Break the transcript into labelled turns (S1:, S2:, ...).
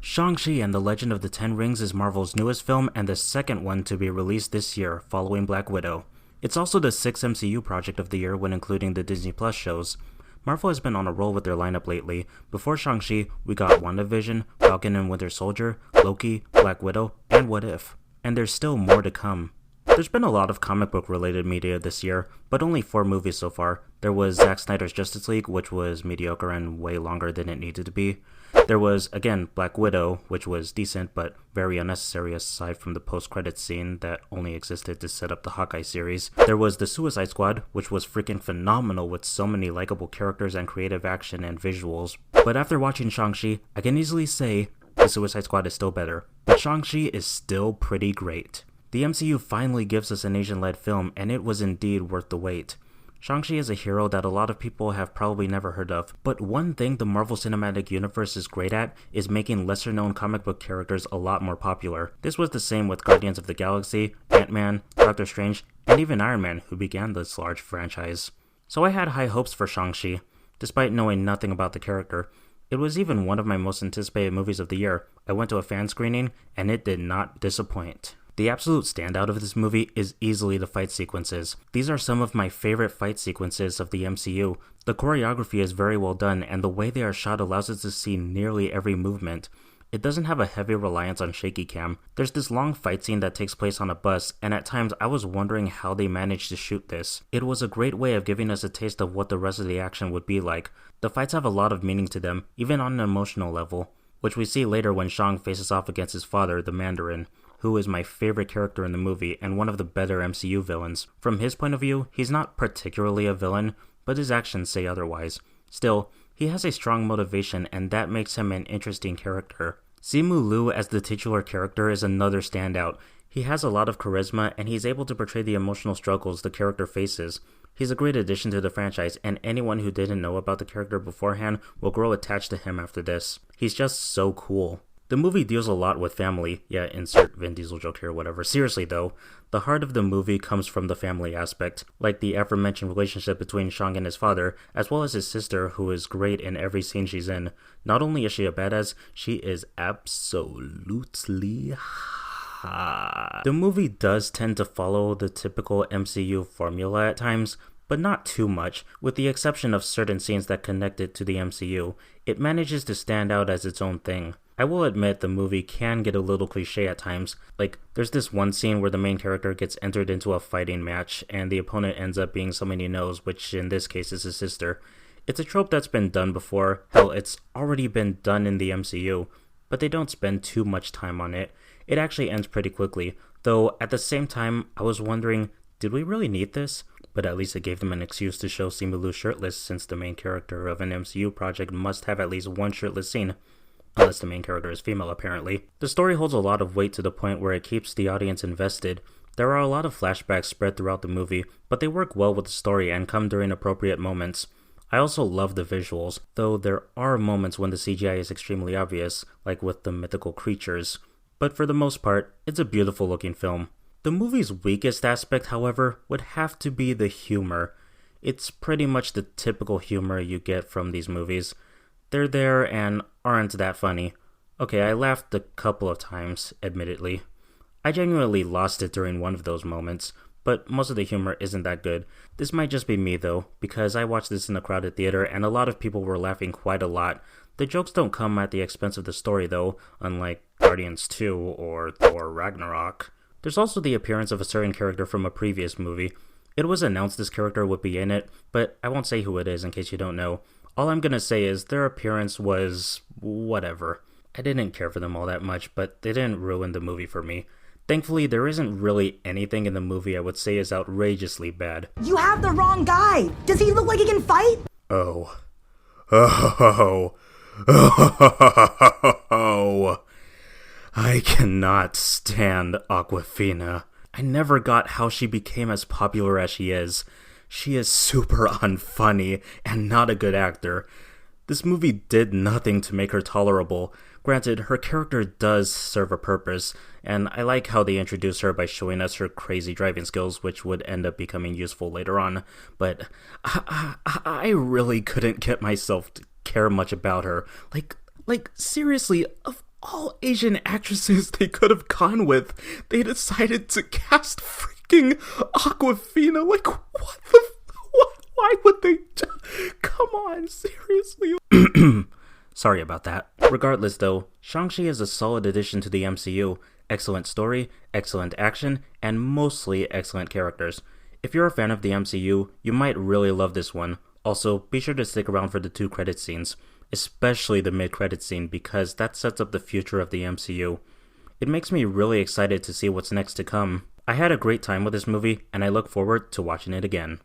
S1: Shang-Chi and the Legend of the Ten Rings is Marvel's newest film and the second one to be released this year, following Black Widow. It's also the sixth MCU project of the year when including the Disney Plus shows. Marvel has been on a roll with their lineup lately. Before Shang-Chi, we got WandaVision, Falcon and Winter Soldier, Loki, Black Widow, and What If. And there's still more to come. There's been a lot of comic book related media this year, but only 4 movies so far. There was Zack Snyder's Justice League, which was mediocre and way longer than it needed to be. There was, again, Black Widow, which was decent but very unnecessary aside from the post-credits scene that only existed to set up the Hawkeye series. There was The Suicide Squad, which was freaking phenomenal with so many likable characters and creative action and visuals. But after watching Shang-Chi, I can easily say The Suicide Squad is still better, but Shang-Chi is still pretty great. The MCU finally gives us an Asian-led film, and it was indeed worth the wait. Shang-Chi is a hero that a lot of people have probably never heard of, but one thing the Marvel Cinematic Universe is great at is making lesser-known comic book characters a lot more popular. This was the same with Guardians of the Galaxy, Ant-Man, Doctor Strange, and even Iron Man, who began this large franchise. So I had high hopes for Shang-Chi, despite knowing nothing about the character. It was even one of my most anticipated movies of the year. I went to a fan screening, and it did not disappoint. The absolute standout of this movie is easily the fight sequences. These are some of my favorite fight sequences of the MCU. The choreography is very well done, and the way they are shot allows us to see nearly every movement. It doesn't have a heavy reliance on shaky cam. There's this long fight scene that takes place on a bus, and at times I was wondering how they managed to shoot this. It was a great way of giving us a taste of what the rest of the action would be like. The fights have a lot of meaning to them, even on an emotional level, which we see later when Shang faces off against his father, the Mandarin, who is my favorite character in the movie and one of the better MCU villains. From his point of view, he's not particularly a villain, but his actions say otherwise. Still, he has a strong motivation and that makes him an interesting character. Simu Liu as the titular character is another standout. He has a lot of charisma and he's able to portray the emotional struggles the character faces. He's a great addition to the franchise, and anyone who didn't know about the character beforehand will grow attached to him after this. He's just so cool. The movie deals a lot with family. Yeah, insert Vin Diesel joke here, whatever. Seriously though, the heart of the movie comes from the family aspect, like the aforementioned relationship between Shang and his father, as well as his sister, who is great in every scene she's in. Not only is she a badass, she is absolutely hot. The movie does tend to follow the typical MCU formula at times, but not too much. With the exception of certain scenes that connect it to the MCU, it manages to stand out as its own thing. I will admit the movie can get a little cliche at times. Like, there's this one scene where the main character gets entered into a fighting match, and the opponent ends up being someone he knows, which in this case is his sister. It's a trope that's been done before. Hell, it's already been done in the MCU, but they don't spend too much time on it. It actually ends pretty quickly, though at the same time, I was wondering, did we really need this? But at least it gave them an excuse to show Simu Liu shirtless, since the main character of an MCU project must have at least one shirtless scene. Unless the main character is female, apparently. The story holds a lot of weight to the point where it keeps the audience invested. There are a lot of flashbacks spread throughout the movie, but they work well with the story and come during appropriate moments. I also love the visuals, though there are moments when the CGI is extremely obvious, like with the mythical creatures. But for the most part, it's a beautiful looking film. The movie's weakest aspect, however, would have to be the humor. It's pretty much the typical humor you get from these movies. They're there and aren't that funny. Okay, I laughed a couple of times, admittedly. I genuinely lost it during one of those moments, but most of the humor isn't that good. This might just be me though, because I watched this in a crowded theater and a lot of people were laughing quite a lot. The jokes don't come at the expense of the story though, unlike Guardians 2 or Thor Ragnarok. There's also the appearance of a certain character from a previous movie. It was announced this character would be in it, but I won't say who it is in case you don't know. All I'm gonna say is their appearance was whatever. I didn't care for them all that much, but they didn't ruin the movie for me. Thankfully, there isn't really anything in the movie I would say is outrageously bad.
S2: You have the wrong guy! Does he look like he can fight?
S1: Oh. Oh. I cannot stand Awkwafina. I never got how she became as popular as she is. She is super unfunny and not a good actor. This movie did nothing to make her tolerable. Granted, her character does serve a purpose, and I like how they introduce her by showing us her crazy driving skills, which would end up becoming useful later on, but I really couldn't get myself to care much about her. Like seriously, of all Asian actresses they could have gone with, they decided to cast freaking Aquafina. Like, what the... Why would they... Come on, seriously? Sorry about that. Regardless though, Shang-Chi is a solid addition to the MCU. Excellent story, excellent action, and mostly excellent characters. If you're a fan of the MCU, you might really love this one. Also, be sure to stick around for the 2 credit scenes, especially the mid-credit scene, because that sets up the future of the MCU. It makes me really excited to see what's next to come. I had a great time with this movie, and I look forward to watching it again.